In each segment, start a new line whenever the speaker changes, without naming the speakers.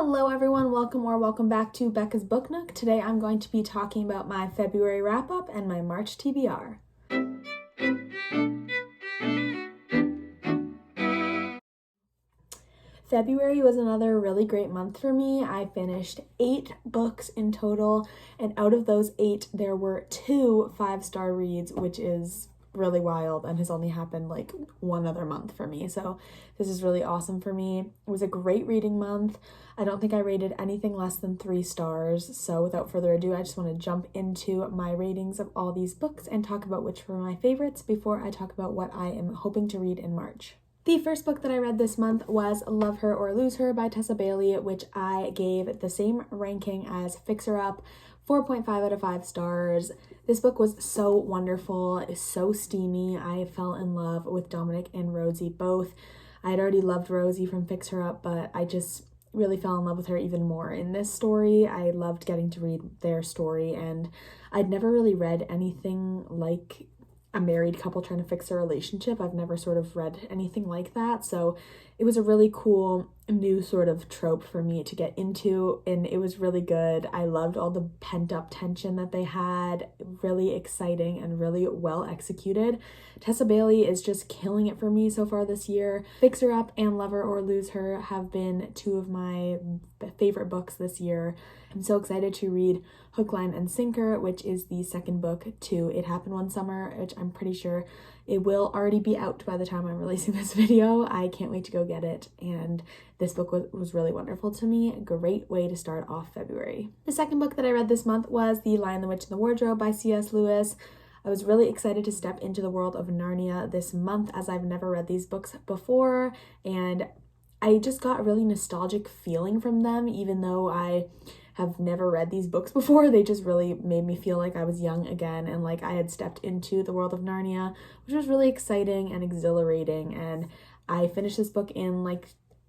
Hello everyone, welcome back to Becca's Book Nook. Today I'm going to be talking about my February wrap-up and my March TBR. February was another really great month for me. I finished 8 books in total, and out of those 8, there were 2 5-star reads, which is really wild and has only happened like one other month for me. So this is really awesome for me. It was a great reading month. I don't think I rated anything less than 3 stars. So without further ado, I just want to jump into my ratings of all these books and talk about which were my favorites before I talk about what I am hoping to read in March. The first book that I read this month was Love Her or Lose Her by Tessa Bailey, which I gave the same ranking as Fixer Up, 4.5 out of 5 stars. This book was so wonderful, it's so steamy. I fell in love with Dominic and Rosie both. I had already loved Rosie from Fix Her Up, but I just really fell in love with her even more in this story. I loved getting to read their story, and I'd never really read anything like a married couple trying to fix a relationship. I've never sort of read anything like that, so it was a really cool new sort of trope for me to get into, and it was really good. I loved all the pent-up tension that they had. Really exciting and really well executed. Tessa Bailey is just killing it for me so far this year. Fix Her Up and Love Her or Lose Her have been 2 of my favorite books this year. I'm so excited to read Hook, Line, and Sinker, which is the second book to It Happened One Summer, which I'm pretty sure it will already be out by the time I'm releasing this video. I can't wait to go get it, and this book was really wonderful to me. A great way to start off February. The second book that I read this month was The Lion, the Witch, and the Wardrobe by C.S. Lewis. I was really excited to step into the world of Narnia this month, as I've never read these books before, and I just got a really nostalgic feeling from them. Even though I have never read these books before, they just really made me feel like I was young again and like I had stepped into the world of Narnia, which was really exciting and exhilarating. And I finished this book in like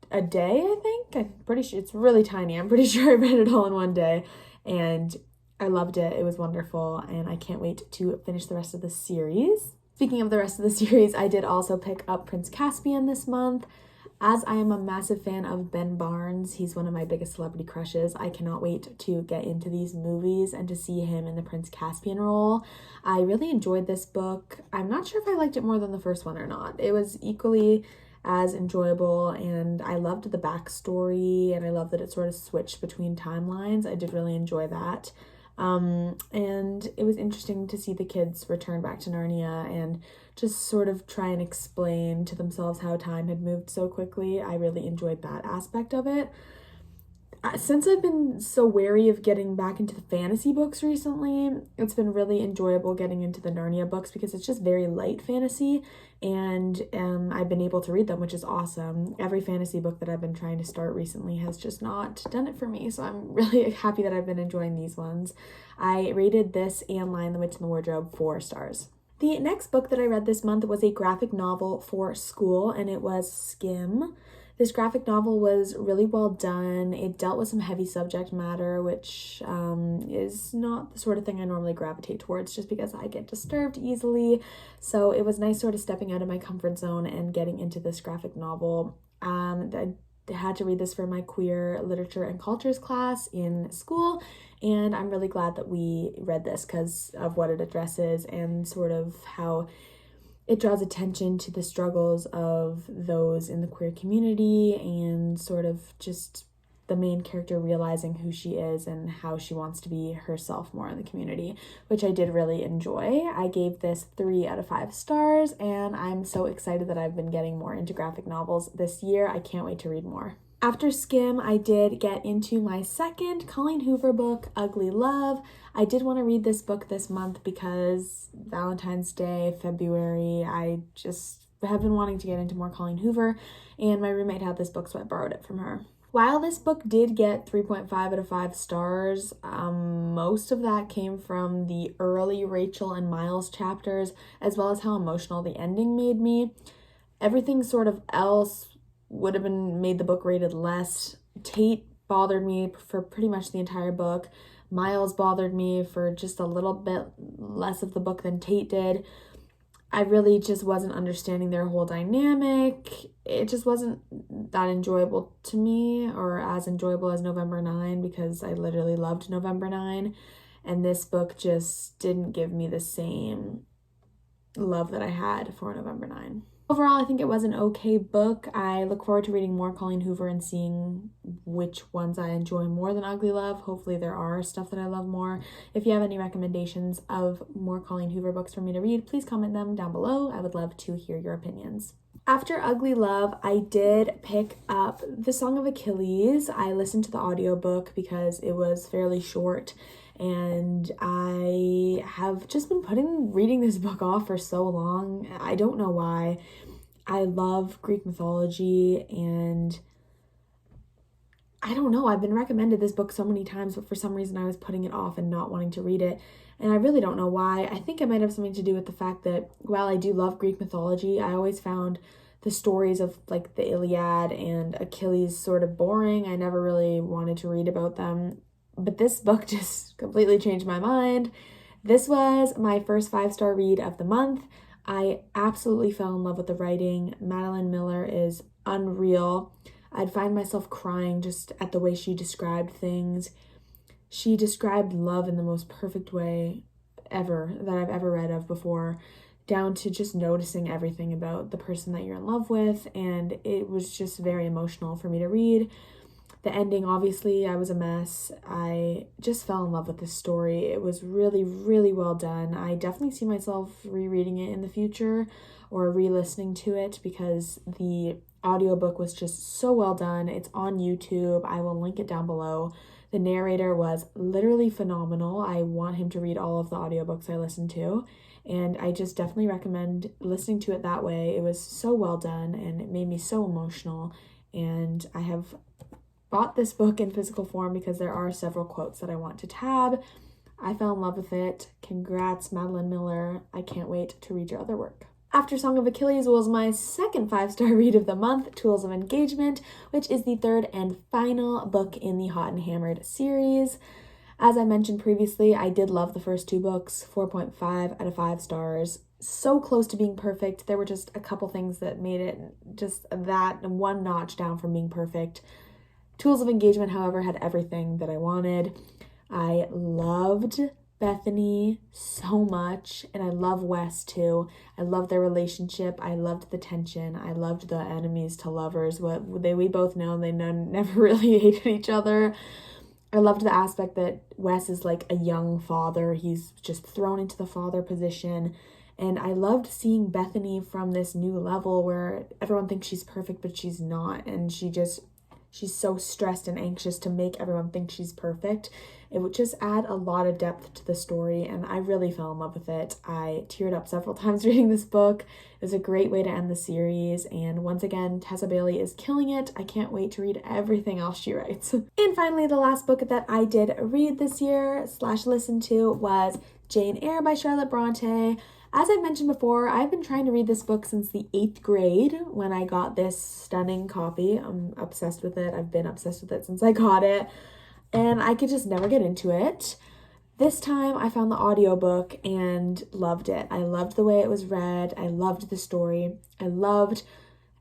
a day, I think. I'm pretty sure it's really tiny. I'm pretty sure I read it all in one day, and I loved it. It was wonderful, and I can't wait to finish the rest of the series. Speaking of the rest of the series, I did also pick up Prince Caspian this month. As I am a massive fan of Ben Barnes, he's one of my biggest celebrity crushes. I cannot wait to get into these movies and to see him in the Prince Caspian role. I really enjoyed this book. I'm not sure if I liked it more than the first one or not. It was equally as enjoyable, and I loved the backstory, and I love that it sort of switched between timelines. I did really enjoy that. And it was interesting to see the kids return back to Narnia and just sort of try and explain to themselves how time had moved so quickly. I really enjoyed that aspect of it. Since I've been so wary of getting back into the fantasy books recently, it's been really enjoyable getting into the Narnia books because it's just very light fantasy, and I've been able to read them, which is awesome. Every fantasy book that I've been trying to start recently has just not done it for me, so I'm really happy that I've been enjoying these ones. I rated this and Lion, the Witch, and the Wardrobe 4 stars. The next book that I read this month was a graphic novel for school, and it was Skim. This graphic novel was really well done. It dealt with some heavy subject matter, which is not the sort of thing I normally gravitate towards just because I get disturbed easily. So it was nice sort of stepping out of my comfort zone and getting into this graphic novel. I had to read this for my queer literature and cultures class in school, and I'm really glad that we read this because of what it addresses and sort of how it draws attention to the struggles of those in the queer community and sort of just the main character realizing who she is and how she wants to be herself more in the community, which I did really enjoy. I gave this 3 out of 5 stars, and I'm so excited that I've been getting more into graphic novels this year. I can't wait to read more. After Skim, I did get into my second Colleen Hoover book, Ugly Love. I did want to read this book this month because Valentine's Day, February, I just have been wanting to get into more Colleen Hoover, and my roommate had this book, so I borrowed it from her. While this book did get 3.5 out of 5 stars, most of that came from the early Rachel and Miles chapters, as well as how emotional the ending made me. Everything sort of else would have been made the book rated less. Tate bothered me for pretty much the entire book. Miles bothered me for just a little bit less of the book than Tate did. I really just wasn't understanding their whole dynamic. It just wasn't that enjoyable to me, or as enjoyable as November 9, because I literally loved November 9. And this book just didn't give me the same love that I had for November 9. Overall, I think it was an okay book. I look forward to reading more Colleen Hoover and seeing which ones I enjoy more than Ugly Love. Hopefully there are stuff that I love more. If you have any recommendations of more Colleen Hoover books for me to read, please comment them down below. I would love to hear your opinions. After Ugly Love, I did pick up The Song of Achilles. I listened to the audiobook because it was fairly short, and I have just been reading this book off for so long. I don't know why. I love Greek mythology, and I don't know, I've been recommended this book so many times, but for some reason I was putting it off and not wanting to read it. And I really don't know why. I think it might have something to do with the fact that while I do love Greek mythology, I always found the stories of like the Iliad and Achilles sort of boring. I never really wanted to read about them. But this book just completely changed my mind. This was my first 5-star read of the month. I absolutely fell in love with the writing. Madeline Miller is unreal. I'd find myself crying just at the way she described things. She described love in the most perfect way ever that I've ever read of before, down to just noticing everything about the person that you're in love with, and it was just very emotional for me to read. The ending, obviously, I was a mess. I just fell in love with this story. It was really, really well done. I definitely see myself rereading it in the future or re-listening to it because the audiobook was just so well done. It's on YouTube. I will link it down below. The narrator was literally phenomenal. I want him to read all of the audiobooks I listen to, and I just definitely recommend listening to it that way. It was so well done, and it made me so emotional, and I have bought this book in physical form because there are several quotes that I want to tab. I fell in love with it. Congrats, Madeline Miller. I can't wait to read your other work. After Song of Achilles was my second 5-star read of the month, Tools of Engagement, which is the third and final book in the Hot and Hammered series. As I mentioned previously, I did love the first 2 books, 4.5 out of 5 stars. So close to being perfect. There were just a couple things that made it just that one notch down from being perfect. Tools of Engagement, however, had everything that I wanted. I loved Bethany so much, and I love Wes too. I love their relationship. I loved the tension. I loved the enemies to lovers. We both know they never really hated each other. I loved the aspect that Wes is like a young father. He's just thrown into the father position. And I loved seeing Bethany from this new level where everyone thinks she's perfect, but she's not. And she's so stressed and anxious to make everyone think she's perfect. It would just add a lot of depth to the story, and I really fell in love with it. I teared up several times reading this book. It was a great way to end the series, and once again, Tessa Bailey is killing it. I can't wait to read everything else she writes. And finally, the last book that I did read this year / listen to was Jane Eyre by Charlotte Bronte. As I mentioned before, I've been trying to read this book since the 8th grade when I got this stunning copy. I'm obsessed with it. I've been obsessed with it since I got it, and I could just never get into it. This time I found the audiobook and loved it. I loved the way it was read. I loved the story. I loved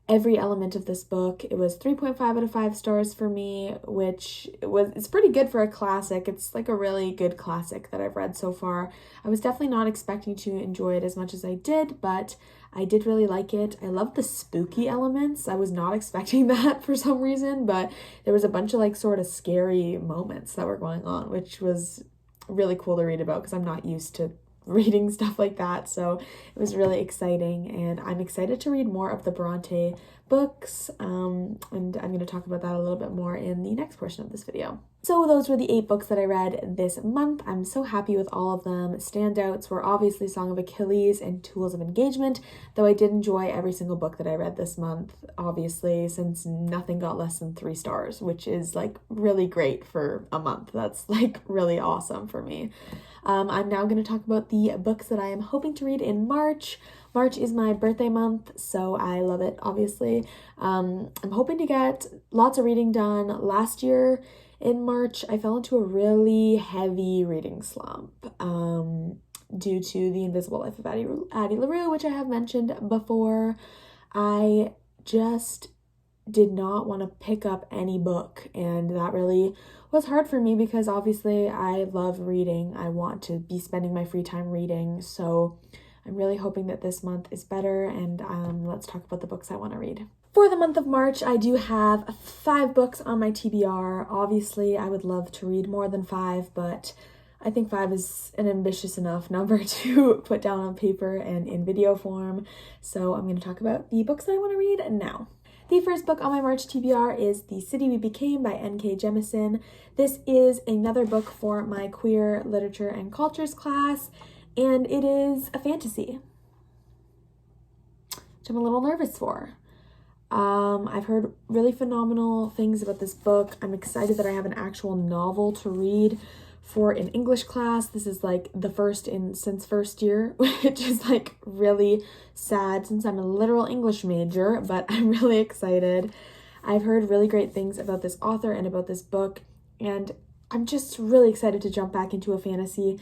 every element of this book. It was 3.5 out of 5 stars for me, which it's pretty good for a classic. It's like a really good classic that I've read so far. I was definitely not expecting to enjoy it as much as I did, but I did really like it. I love the spooky elements. I was not expecting that for some reason, but there was a bunch of like sort of scary moments that were going on, which was really cool to read about because I'm not used to reading stuff like that. So it was really exciting, and I'm excited to read more of the Bronte books, and I'm going to talk about that a little bit more in the next portion of this video. So those were the 8 books that I read this month. I'm so happy with all of them. Standouts were obviously Song of Achilles and Tools of Engagement, though I did enjoy every single book that I read this month, obviously, since nothing got less than 3 stars, which is like really great for a month. That's like really awesome for me. I'm now going to talk about the books that I am hoping to read in March. March is my birthday month, so I love it, obviously. I'm hoping to get lots of reading done. Last year in March, I fell into a really heavy reading slump. due to The Invisible Life of Addie LaRue, which I have mentioned before. I just did not want to pick up any book, and that really was hard for me because obviously I love reading. I want to be spending my free time reading, so I'm really hoping that this month is better, and let's talk about the books I want to read. For the month of March, I do have 5 books on my TBR. Obviously, I would love to read more than 5, but I think 5 is an ambitious enough number to put down on paper and in video form. So I'm going to talk about the books that I want to read now. The first book on my March TBR is The City We Became by N.K. Jemisin. This is another book for my queer literature and cultures class, and it is a fantasy, which I'm a little nervous for. I've heard really phenomenal things about this book. I'm excited that I have an actual novel to read for an English class. This is like the first since first year, which is like really sad since I'm a literal English major, but I'm really excited. I've heard really great things about this author and about this book, and I'm just really excited to jump back into a fantasy.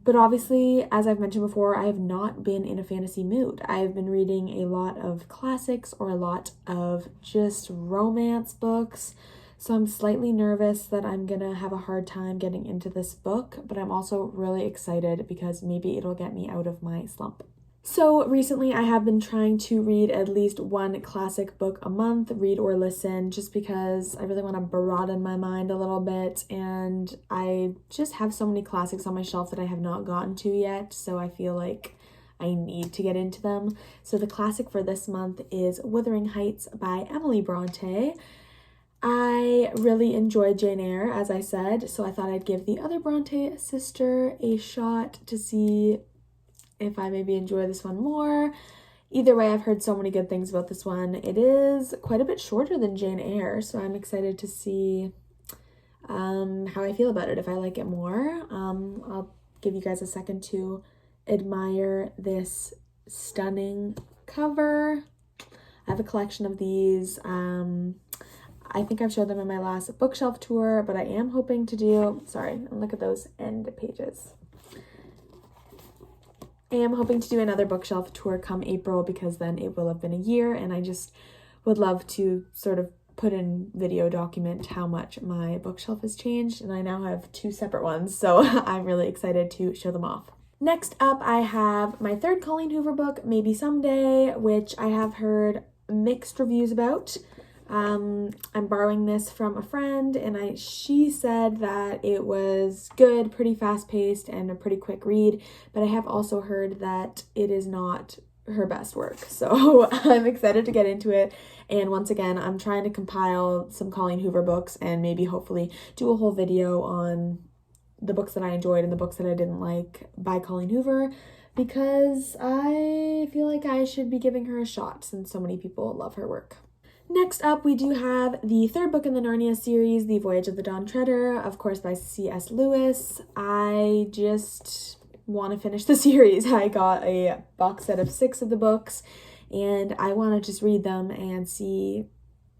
But obviously, as I've mentioned before, I have not been in a fantasy mood. I've been reading a lot of classics or a lot of just romance books. So I'm slightly nervous that I'm gonna have a hard time getting into this book, but I'm also really excited because maybe it'll get me out of my slump. So recently I have been trying to read at least one classic book a month, read or listen, just because I really want to broaden my mind a little bit, and I just have so many classics on my shelf that I have not gotten to yet, so I feel like I need to get into them. So the classic for this month is Wuthering Heights by Emily Bronte. I really enjoyed Jane Eyre, as I said, so I thought I'd give the other Bronte sister a shot to see if I maybe enjoy this one more. Either way, I've heard so many good things about this one. It is quite a bit shorter than Jane Eyre, so I'm excited to see how I feel about it, if I like it more. I'll give you guys a second to admire this stunning cover. I have a collection of these. I think I've showed them in my last bookshelf tour, but I am hoping to do, and look at those end pages. I am hoping to do another bookshelf tour come April, because then it will have been a year, and I just would love to sort of put in video document how much my bookshelf has changed, and I now have 2 separate ones, so I'm really excited to show them off. Next up, I have my 3rd Colleen Hoover book, Maybe Someday, which I have heard mixed reviews about. I'm borrowing this from a friend, and she said that it was good, pretty fast-paced, and a pretty quick read, but I have also heard that it is not her best work, so I'm excited to get into it. And once again, I'm trying to compile some Colleen Hoover books and maybe hopefully do a whole video on the books that I enjoyed and the books that I didn't like by Colleen Hoover, because I feel like I should be giving her a shot since so many people love her work. Next up, we do have the 3rd book in the Narnia series, The Voyage of the Dawn Treader, of course by C.S. Lewis. I just want to finish the series. I got a box set of 6 of the books, and I want to just read them and see.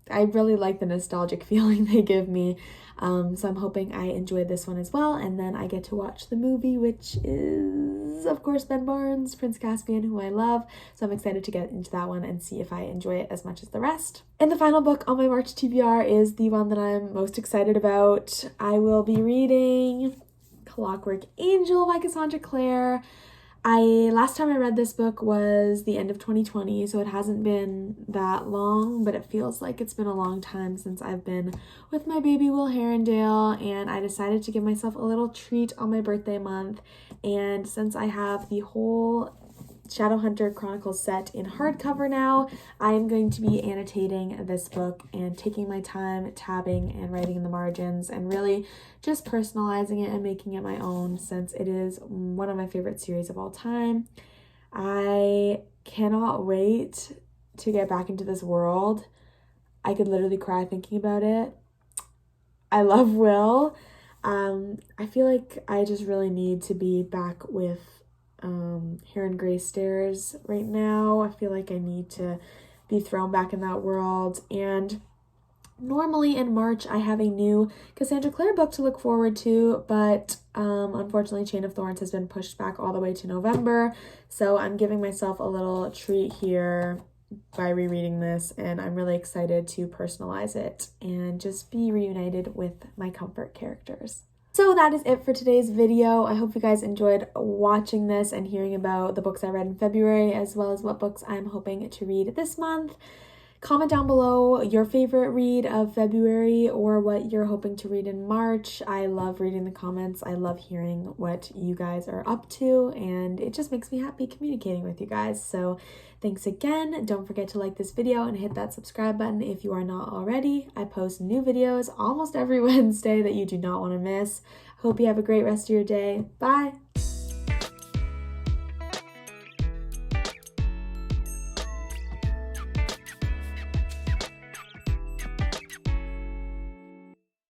I really like the nostalgic feeling they give me, so I'm hoping I enjoy this one as well, and then I get to watch the movie, which is, of course, Ben Barnes, Prince Caspian, who I love, so I'm excited to get into that one and see if I enjoy it as much as the rest. And the final book on my March TBR is the one that I'm most excited about. I will be reading Clockwork Angel by Cassandra Clare. Last time I read this book was the end of 2020, so it hasn't been that long, but it feels like it's been a long time since I've been with my baby Will Herondale, and I decided to give myself a little treat on my birthday month. And since I have the whole Shadowhunter Chronicles set in hardcover now, I am going to be annotating this book and taking my time tabbing and writing in the margins and really just personalizing it and making it my own, since it is one of my favorite series of all time. I cannot wait to get back into this world. I could literally cry thinking about it. I love Will. I feel like I just really need to be back with Heron Greystairs right now. I feel like I need to be thrown back in that world, and Normally in March, I have a new Cassandra Clare book to look forward to, but unfortunately, Chain of Thorns has been pushed back all the way to November, so I'm giving myself a little treat here by rereading this, and I'm really excited to personalize it and just be reunited with my comfort characters. So that is it for today's video. I hope you guys enjoyed watching this and hearing about the books I read in February, as well as what books I'm hoping to read this month. Comment down below your favorite read of February or what you're hoping to read in March. I love reading the comments. I love hearing what you guys are up to, and it just makes me happy communicating with you guys. So thanks again. Don't forget to like this video and hit that subscribe button if you are not already. I post new videos almost every Wednesday that you do not want to miss. Hope you have a great rest of your day. Bye!